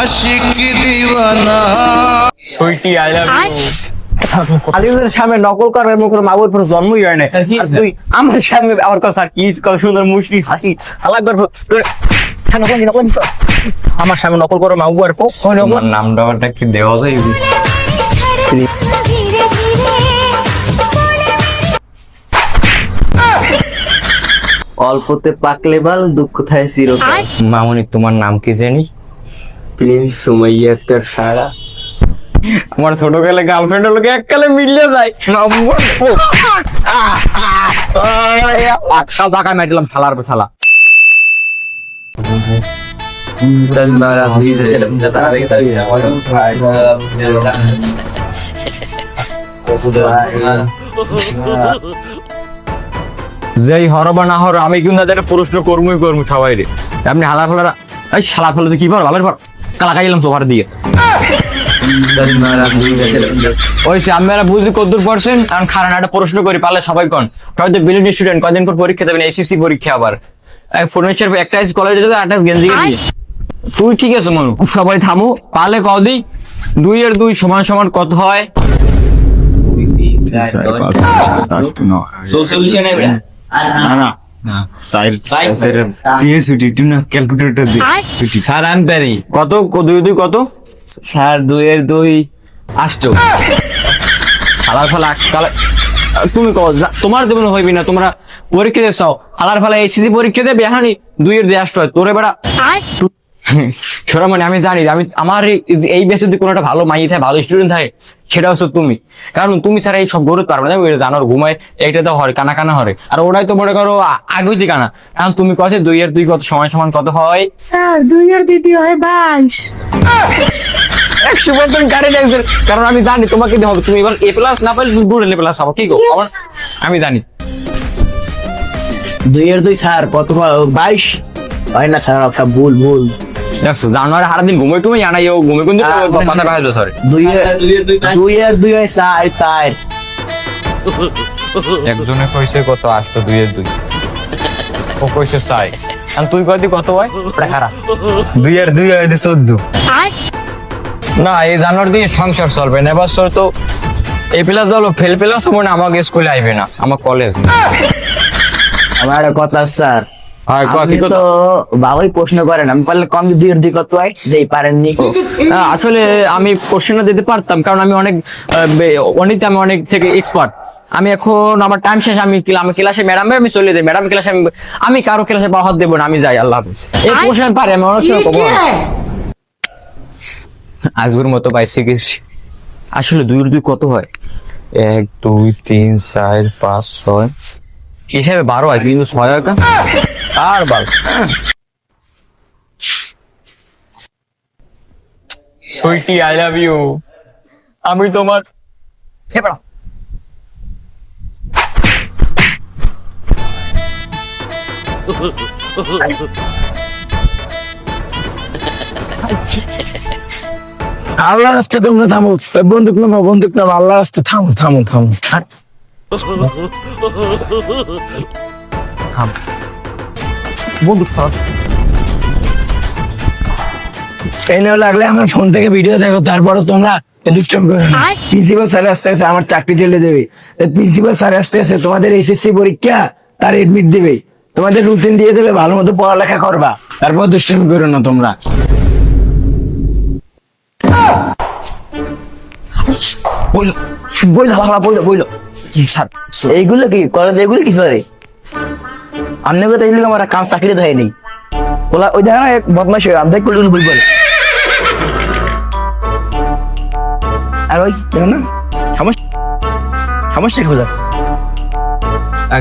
आशिक दीवाना Sweety I love you. আলিমের সামনে নকল করার এবং কোনো মাবুর পর জন্মই হয় না। আর তুই আমার সামনে আমার কথা কি সুন্দর মুশরি হাসি আলাগ আমার সামনে নকল করো মাবু আর আমার নাম ডাবাটা কি দেওয়া যায়? অল্পতে পাকলে বাল দুঃখ থাকে চিরকাল। মামনি তোমার নাম কি জানি? প্রিন্স সুমাইয়া আক্তার সারা। আমার ছোটকালে গার্লফ্রেন্ড লোকে এককালে মিলিয়ে যায়। টাকা মাইলাম শালার শালা। যেই হর বা না হর আমি কিন্তু তাদের প্রশ্ন কর্মই করবো সবাই রে। আপনি হালার ফালারা এই শালা ফেলে কি পার ভালো পার কালা খাইলাম সোফার দিয়ে। ওই আমরা বুঝি কদ্দূর পারছেন কারণ খারান একটা প্রশ্ন করি পারলে সবাই কন হয়তো বিলিয়ন স্টুডেন্ট কয়দিন পর পরীক্ষা দেবেন এসএসসি পরীক্ষা আবার ফর্নিচার একটা কলেজে যেতে একটা গেঞ্জি গেঞ্জি তুই ঠিক আছে মনু সবাই থামো পারলে কদি 2 এর 2 সমান সমান কত হয়? স্যার আমি পারি। কত 2 2 কত? স্যার 2 এর 2 আসছো হালার ফালা কালা তুমি কও তোমার দেবন হইবি না তোমরা পরীক্ষা দেছাও হালার ফালা এসএসসি পরীক্ষা দেবে হানি 2 এর 2 আসতো তোরে বেড়া ছোড়া মানে আমি জানি আমি আমার এই বেসে যদি কোনো একটা ভালো মাই থাকে ভালো স্টুডেন্ট থাকে সেটা হচ্ছে তুমি কারণ তুমি ছাড়া এই সব গরুত পারবে না ওই জানোর ঘুমায় এইটা তো হরে কানা কানা হরে আর ওরাই তো মনে করো আগুতি কানা এখন তুমি কত 2 এর 2 কত সমান সমান কত হয়? স্যার 2 এর 2 হয় 22। 100% গাড়ি লাগছে কারণ আমি জানি তোমাকে দিতে হবে তুমি এবার এ প্লাস না পাইলে তুমি ডুডেল প্লাস পাবো কি গো আমি জানি 2 এর 2 স্যার কত 22 হয় না স্যার সব ভুল ভুল। দেখছো জানুয়ারি সারাদিন ঘুমে টুমে জানাই ও ঘুমে কিন্তু মাথা বাজলো স্যার 2 এর 2 হয় 4 একজনে কইছে কত আসতো 2 এর 2 ও কইছে 4 আর তুই কইদি কত হয় ওটা খারাপ 2 এর 2 হয় 14 না এই জানুয়ারি দিয়ে সংসার চলবে না এবছর তো এ প্লাস দলো ফেল প্লাস মনে আমাকে স্কুলে আইবে না আমার কলেজ আমার কথা স্যার কি তো বাবাই প্রশ্ন করেন আমি পারলে কম 2 এর 2 কত হয় যেই পারেননি। আসলে আমি কোশ্চেনটা দিতে পারতাম কারণ আমি অনেক গণিতে আমি অনেক থেকে এক্সপার্ট আমি এখন আমার টাইম শেষ আমি ক্লাসে ম্যাডাম আমি চলে যাই ম্যাডাম ক্লাসে আমি কারো ক্লাসে বাহাত দেবো না আমি যাই আল্লাহ হাফেজ এই কোশ্চেন পারে আমি অনেক সময় কব আজকের মতো পাইছি গেছি আসলে 2 এর 2 কত হয় 1 2 3 4 5 6 হিসাবে 12 হয় কিন্তু 6 হয় আর 12 সুইটি আই লাভ ইউ আমি তোমার আল্লাহ রাস্তা তোমরা থামো বন্দুক নামো আল্লাহ রাস্তা থামো থামো থামো বন্দুক থাম এনে লাগলে আমার ফোন থেকে ভিডিও দেখো তারপরে তোমরা দুষ্টামি করো না। প্রিন্সিপাল স্যার আসতে আছে আমার চাকরি চলে যাবে প্রিন্সিপাল স্যার আসতে আছে তোমাদের এসএসসি পরীক্ষা তার এডমিট দিবে তোমাদের রুটিন দিয়ে দেবে ভালো মতো পড়ালেখা করবা তারপর দুষ্টামি করো না তোমরা। বইলো স্যার এইগুলো কি কলেজ এগুলো কি স্যার আপনি কথা এইগুলো আমার কাম চাকরি দেয় নেই বলা ওই দেখেন এক বদমাশ আমি দেখ করলে বই বলে আর ওই দেখো না সমস্যা কি বলে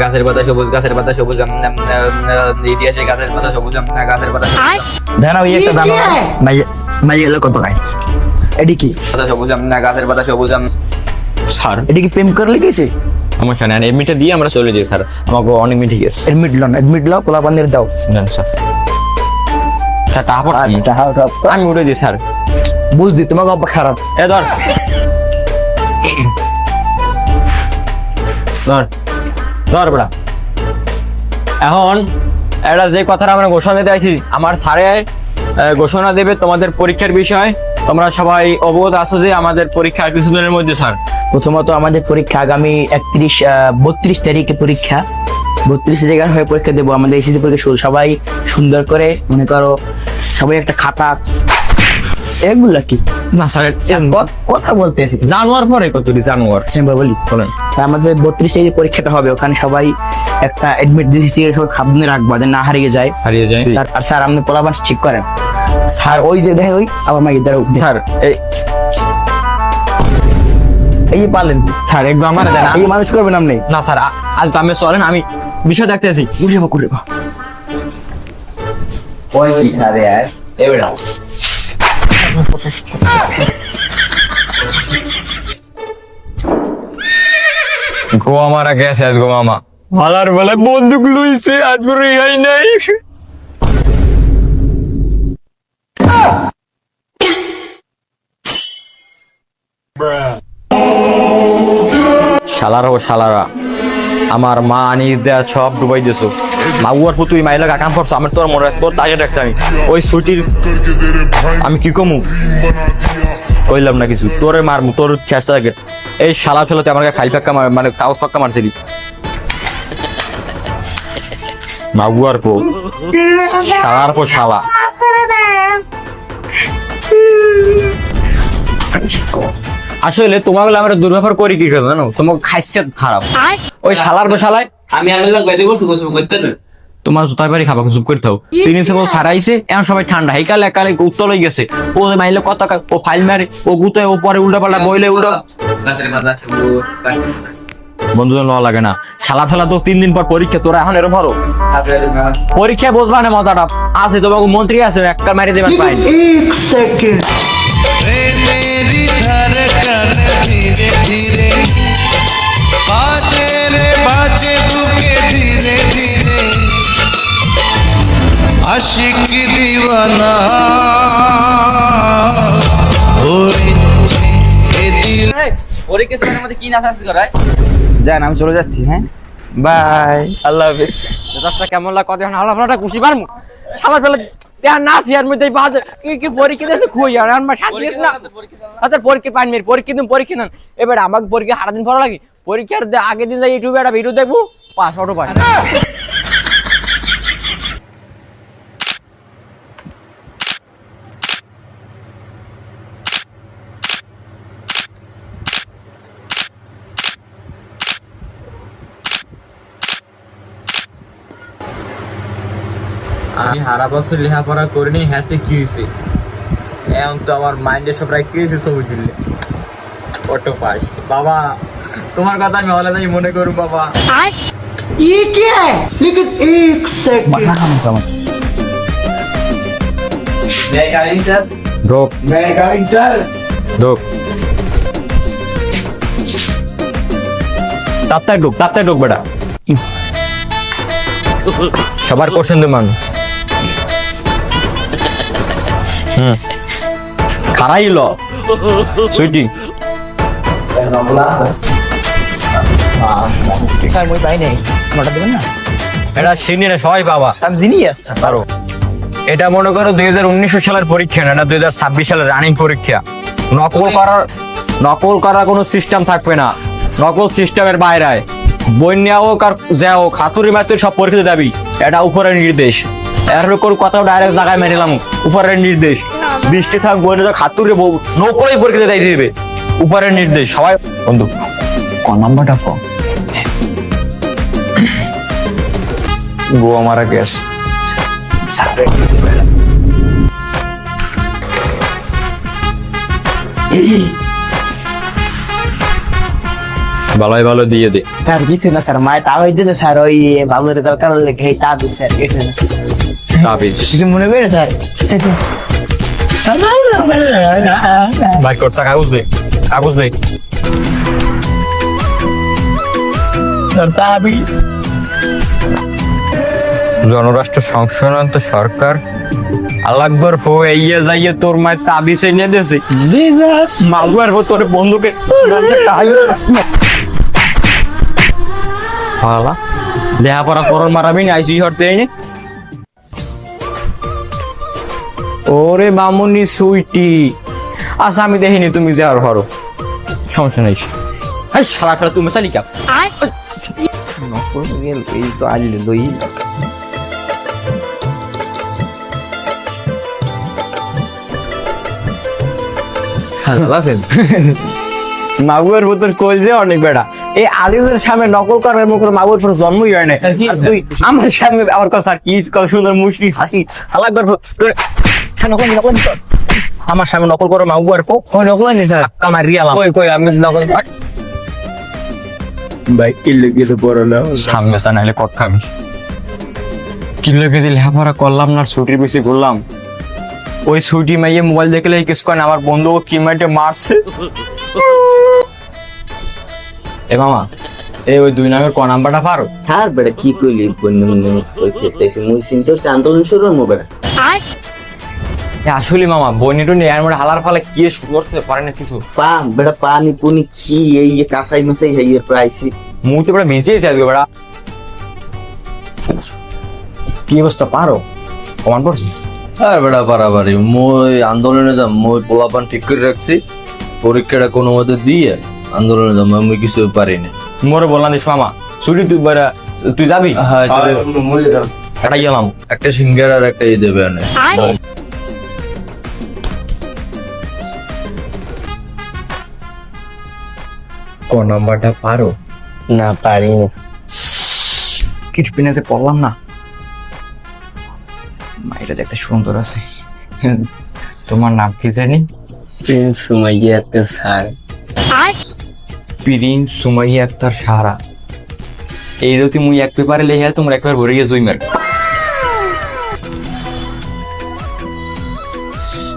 গাছের পাতা সবুজ ইতিহাসে গাছের পাতা সবুজ গাছের পাতা দেখো না ওই একটা দানো মাই এলো কত খায় এডি কি পাতা সবুজ গাছের পাতা সবুজ স্যার এডি কি প্রেম করে লিখেছে সমস্যা নেই এডমিটটা দিয়ে আমরা চলে যাই স্যার আমাকে অনেক মিট ঠিক আছে এডমিট লো পোলা পানির দাও জান স্যার স্যার তারপর আমি উঠে দিই স্যার বুঝছি তোমাকে অব্বা খারাপ এ ধর ধর ধর বড়া এখন এটা যে কথাটা আমরা ঘোষণা দিতে আইছি আমার স্যারে ঘোষণা দেবে তোমাদের পরীক্ষার বিষয়। তোমরা সবাই অবগত আছো যে আমাদের পরীক্ষা আর কিছুদিনের মধ্যে স্যার। প্রথমত আমাদের পরীক্ষা আগামী 32 তারিখে পরীক্ষা, 32 তারিখে হয়ে পরীক্ষা দেবো। আমাদের এসএসসি পরীক্ষা শুরু, সবাই সুন্দর করে মনে করো, সবাই একটা খাতা, এগুলা কি না স্যার, কথা বলতে এসেছি। জানুয়ার পরে কতটি জানুয়ার বলি বলেন। আমাদের 32 তারিখে পরীক্ষাটা হবে, ওখানে সবাই একটা এডমিট দিয়েছি, সবাই সাবধানে রাখবা যেন না হারিয়ে যায়। হারিয়ে যায় আর স্যার আপনি পোলাবাস ঠিক করেন স্যার, ওই যে দেখে ওই আবার মাইকে দ্বারা স্যার। এই পারলেন স্যার একদম আমার এই মানুষ করবেন আপনি না স্যার, আজ তো আমি চলেন, আমি বিষয় দেখতে আছি। গুলিয়ে করে ওই স্যার यार এবারে গোয়া মারা গেছে আজ, গোয়া মা ভালার বেলায় বন্দুক লইছে, আজ করে রেহাই নাই। শালারা ও শালারা, আমার মা আনিস দেয়া সব ডুবাই দিয়েছো। মাগুয়ার পুতুই তুই মাইলা কাম করছো, আমার তোর মনে তোর তাজা রাখছি আমি। ওই ছুটির আমি কি কমু কইলাম না কিছু, তোরে মারমু, তোর চেষ্টা থাকে। এই শালা ফেলতে আমাকে ফাইল পাক্কা মানে কাগজ পাক্কা মারছিলি। মাগুয়ার পো শালার পো শালা। আসলে তোমাকে আমরা দুর্ব্যবহার করি কি করে জানো, তোমাকে খাইছে খারাপ। ওই শালার পো শালায় আমি গাইতে বলছি গোসল করতে না। তোমার জুতার বাড়ি খাবা চুপ করে থাও। 3 সেকেন্ড ছাড়াইছে, এখন সবাই ঠান্ডা হেকালে একালে উত্তর হয়ে গেছে। ও মাইলে কত ও ফাইল মারে, ও গুতায়, ও পরে উল্টা পাল্টা বইলে উল্টা। গাছের পাতা বন্ধুজন লওয়া লাগে না। শালা ফেলা তো 3 দিন পর পরীক্ষা, তোরা এখন এরকম ধরো পরীক্ষা বুঝবা না মজাটা আছে। তোমাকে মন্ত্রী আছে একটা মারি দেবেন পাই। मेरी धड़कन धीरे धीरे बाजे रे बाजे बुके धीरे धीरे आशिक दीवाना होइছে এ দিল। পরীক্ষা সময় মধ্যে কি নাচানাচি করায়? যান আমি চলে যাচ্ছি। হ্যাঁ বাই, আল্লাহ হাফেজ। দশটা কেমন লাগে কত হালা ফালাটা খুশি পারমু। শালা ফেলে দেয়া নাচ ইয়ার মধ্যে বাদ কি পরীক্ষা দিয়েছে খুই আর আমার সাথে দিস না। তাদের পরীক্ষা পাইনি, পরীক্ষা দিন পরীক্ষা নেন। এবার আমাকে পরীক্ষা হারা দিন পড়া লাগে। পরীক্ষার আগের দিন যাই ইউটিউবে একটা ভিডিও দেখবো, পাস অটো পাস। আমি হারা বছর লেখাপড়া করিনি, হাতে কি হয়েছে এখন তো আমার মাইন্ডে সব রাখতে গেছে ছবি তুললে অটো পাস। বাবা তোমার কথা আমি হলে যাই মনে করু বাবা। ঢোক ঢোক তাপ্তায় ঢোক বেটা। সবার কোশ্চেন দে মান খারাইল সুইটি স্যার মই পাই নাই, নোটা দেবেন না? এটা সিনিয়র সবাই বাবা আমি জিনিয়াস পারো। এটা মনে করো 2019 সালের পরীক্ষা না, 2026 সালের রানিং পরীক্ষা। নকল করার কোনো সিস্টেম থাকবে না, নকল সিস্টেমের বাইরে বন্যা হোক আর যা হোক হাতুড়ি মাতুরি সব পরীক্ষা যাবি। এটা উপরের নির্দেশ, এর কোন কথা ডাইরেক্ট জায়গায় মেরিলাম। উপরের নির্দেশ, বৃষ্টি থাক বন্যা থাক হাতুড়ি নকলেই পরীক্ষা দিতে দিবে, উপরের নির্দেশ। সবাই বন্ধু কোন নাম্বারটা কো গোয়া মারা গ্যাস। ভালোই ভালো দিয়ে দে স্যার। কিছু না স্যার, মায়ের তা হইতেছে স্যার, ওই বাবুর দরকার লেগে এই তা দিচ্ছে স্যার। কিছু না, তাবিজ কিছু মনে করে স্যার। ভাই কর্তা কাগজ দে, কাগজ দে। জনরাষ্ট্র সংসদ সরকার আলাকবার ফো ইয়ে যাইয়ে তোর মায়ের তাবিজ এনে দিয়েছে। জি স্যার। মালবার ফো তোর বন্ধুকে হালা লেহাপড়া করন মারাবি না আইসি হরতে এনে ওরে মামুনি সুইটি, আচ্ছা আমি দেখিনি তুমি যে আর হরো, সমস্যা নেই। এই শালা খেলা তুমি চালিকা এই তো আইলে লই মাগুয়ার বোতল কল যে অনেক বেড়া, এই আলিজের সামনে নকল করার মুখ মাগুর পর জন্মই হয় না। আর তুই আমার সামনে আমার কথা কি সুন্দর মুশরি হাসি আলাদা আমার সামনে নকল করো মাগুয়ার কো নকল নেই স্যার আমার রিয়ালাম কই কই আমি নকল ভাই কিল্লে গেছে পড়ো না সামনে সা নাইলে কট খাবি কিলো কেজি লেখাপড়া করলাম না, ছুটির বেশি ঘুরলাম। ওই ছুটি মাইয়ে মোবাইল দেখলে কিছু করে আমার বন্ধু কি মাইটে মারছে। এ মামা এই ওই 2 নামের ক নাম্বারটা পারো? ছাড় বেটা কি কইলি ওই খেতে এসে মুই চিন্তা করছি আন্দোলন শুরু হবো বেটা। আসলে মামা বইনিটু নিয়ে এর মধ্যে হালার ফালে কি শুরু করছে পারে না কিছু পা বেটা পানি পুনি কি এই যে কাঁচাই মাছাই এই প্রাইসি মুখ তো বেটা ভিজেছে আজকে বেটা। কি অবস্থা পারো কমান পড়ছি? আর বেড়া পারাবারি মই আন্দোলনে যাম, মই পোলাপান ঠিক করে রাখছি, পরীক্ষাটা কোনো মতে দিয়ে আন্দোলনে যাম, আমি কিছু পারি না। মোরে বললাম দিস মামা ছুটি তুই বেটা তুই যাবি? হ্যাঁ এটা গেলাম একটা সিঙ্গার আর একটা দেবে আনে। ক নাম্বারটা পারো? না পারি না। কিটপিনাতে পড়লাম না, এটা দেখতে সুন্দর আছে। তোমার নাম কি জানি? প্রিন্স সুমাইয়া একটা স্যার। প্রিন্স সুমাইয়া আক্তার সারা। এই রতি মুই এক পেপারে লেখা তোমরা একবার ভরে গিয়ে জুইমার।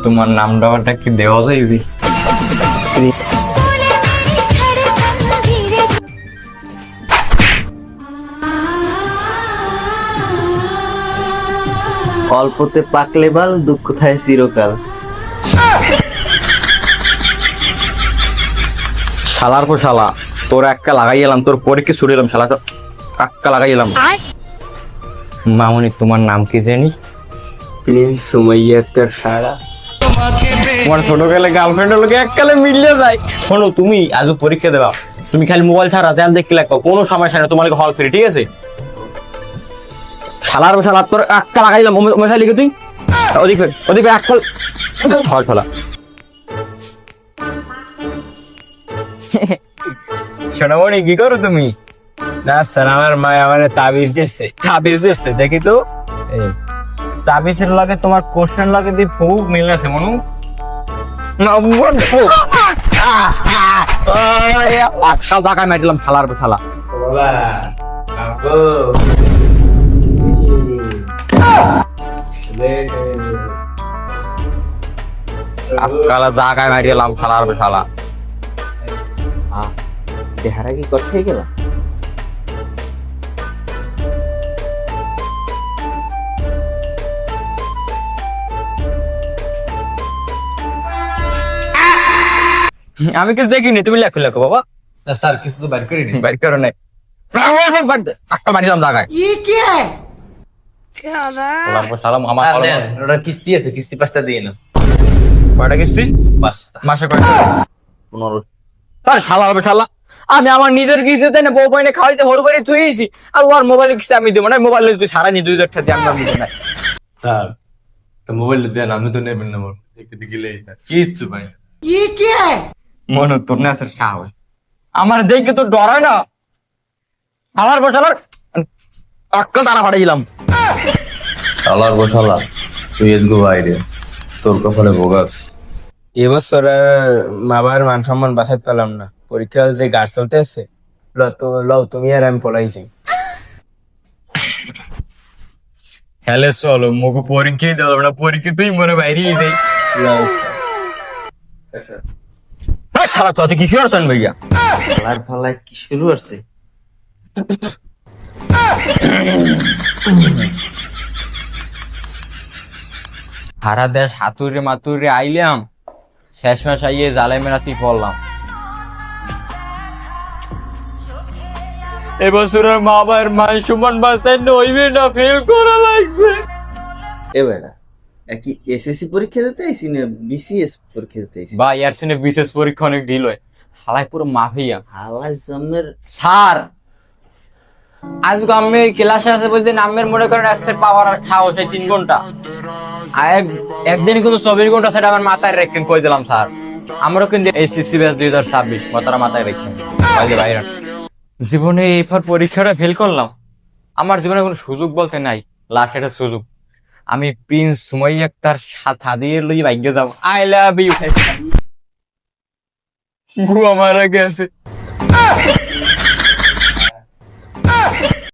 তোমার নাম ডাওয়াটা কি দেওয়া যাইবে? অল্পতে পাকলে বাল দুঃখ থাকে চিরকাল। শালার পর শালা তোর একটা লাগাই এলাম, তোর পরীক্ষা ছুড়ে এলাম, শালা একটা লাগাই এলাম। মামনি তোমার নাম কি জানি? প্রিন্স সুমাইয়া একটা সারা। তোমার ছোট কালে গার্লফ্রেন্ডের লোকে এককালে মিলিয়ে যায়। শোনো তুমি আজও পরীক্ষা দেবা, তুমি খালি মোবাইল ছাড়া চ্যানেল দেখতে লাগবে, কোনো সমস্যা নেই, তোমার হল ফ্রি, ঠিক আছে? শালার শালা তোর একটা লাগাইলাম মশাই লিখে তুই ওদিক ওদিক এক ফল ছয় ফলা। সোনামণি কি করো তুমি? না স্যার আমার মা আমার তাবিজ দিচ্ছে দেখি তো তাবিজের লাগে তোমার কোশ্চেন লাগে দিয়ে ফুক মিল আছে মনু না আচ্ছা টাকা মাইলাম শালার শালা। কালা জায়গায় মারিলাম শালার শালা। দেহারা কি করতে গেল? আমি কিছু দেখিনি, তুমি লেখো লেখো বাবা। স্যার কিছু তো বাইর করি বাইর করো নাই, একটা মারিলাম জায়গায়। ওটা কিস্তি আছে, কিস্তি 5টা দিয়ে না। কয়টা কিস্তি? 5টা। মাসে কয়টা? 15। শালা হবে শালা, আমি আমার নিজের কিস্তিতে না বউ পাইনে খাওয়াইতে হরু করে থুয়েছি, আর ওর মোবাইলের কিস্তি আমি দেবো না। মোবাইল তুই সারা নি 2000 টাকা দিয়ে আমরা দিতে নাই। স্যার তো মোবাইল দেন, আমি তো নেবেন না, মোর একটু গেলে স্যার কিছু ভাই। মনে তোর না স্যার সাহস আমার দেখে তো ডর হয় না। আমার বসালার আক্কাল তারা পাঠিয়েছিলাম। শালার বসালা তুই এসগো বাইরে, তোর কপালে ভোগাস। এবছর বাবার মান সম্মান বাঁচাতে পারলাম না, পরীক্ষা যে গাড় চলতে আছে লও তুমি আর আমি পড়াইছি। হ্যালে চলো মুখে পরীক্ষাই দেওয়া না, পরীক্ষা তুই মনে বাইরে যাই খারাপ তো কি শুরছেন ভাইয়া? খেলার ফালায় কি শুরু হচ্ছে? সারা দেশ হাতুরে মাতুরে আইলাম, শেষ মাস আইয়ে জালাই মেরাতি পড়লাম। এবছরের মা বাবার মান সম্মান বাঁচাই নইবে না, ফেল করা লাগবে। এ বেটা কি এসএসসি পরীক্ষা দিতে আইছি না বিসিএস পরীক্ষা দিতে আইছি? বা ইয়ারসিনে বিশেষ পরীক্ষা অনেক ঢিল হয়, হালাই পুরো মাফিয়া। হালাল জন্মের স্যার আজকে আমি ক্লাসে আছে বুঝছেন, আমের মনে করেন আসছে পাওয়ার আর খাওয়া সেই 3 ঘন্টা, আর একদিন কিন্তু 24 ঘন্টা সেটা আমার মাথায় রেখেন কই দিলাম স্যার। আমারও কিন্তু এইচএসসি ব্যাচ 2026 মাথাটা মাথায় রেখেন বাইরে। জীবনে এইবার পরীক্ষাটা ফেল করলাম, আমার জীবনে কোনো সুযোগ বলতে নাই, লাস্ট একটা সুযোগ, আমি প্রিন্স সুমাইয়া তার সাদিয়ে লই ভাগ্যে যাব। I love you. মারা গেছে।